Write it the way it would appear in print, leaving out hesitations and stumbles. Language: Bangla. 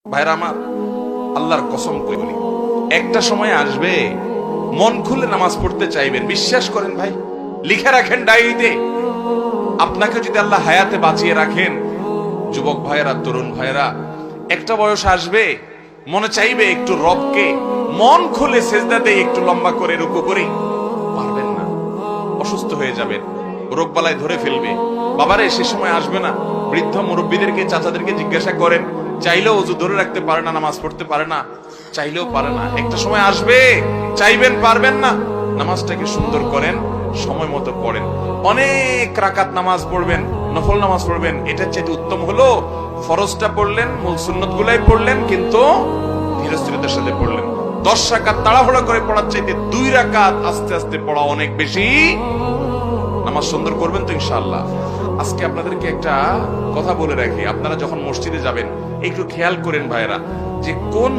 ভাইরা আমার, আল্লাহর কসম করে বলি, একটা সময় আসবে মন খুলে নামাজ পড়তে চাইবেন। বিশ্বাস করেন ভাই, লিখে রাখেন ডায়েরিতে। আপনাকে যদি আল্লাহ হায়াতে বাঁচিয়ে রাখেন, যুবক ভাইয়েরা, তরুণ ভাইয়েরা, একটা বয়স আসবে মনে চাইবে একটু রবকে মন খুলে সেজদা দেই, একটু লম্বা করে রুকু করি। পারবেন না, অসুস্থ হয়ে যাবেন, রোগ বালায় ধরে ফেলবে। বাবারে, সে সময় আসবে না? বৃদ্ধ মুরব্বীদেরকে, চাচাদেরকে জিজ্ঞাসা করেন, চাইলেও ওযু ধরে রাখতে পারে না, নামাজ পড়তে পারে না, চাইলেও পারে না। একটা সময় আসবে চাইবেন, পারবেন না। নামাজটাকে সুন্দর করেন, সময় মতো পড়েন, অনেক রাকাত নামাজ পড়বেন, নফল নামাজ পড়বেন। এটা চেয়ে উত্তম হলো ফরজটা পড়লেন, মূল সুন্নত গুলাই পড়লেন, কিন্তু ধীরস্থিরতার সাথে পড়লেন। 10 রাকাত তাড়াহুড়া করে পড়ার চাইতে 2 রাকাত আস্তে আস্তে পড়া অনেক বেশি। নামাজ সুন্দর করবেন তো ইনশাআল্লাহ। আজকে আপনাদেরকে একটা কথা বলে রাখি, আপনারা যখন মসজিদে যাবেন একটু খেয়াল করেন ভাইরা, যে কোন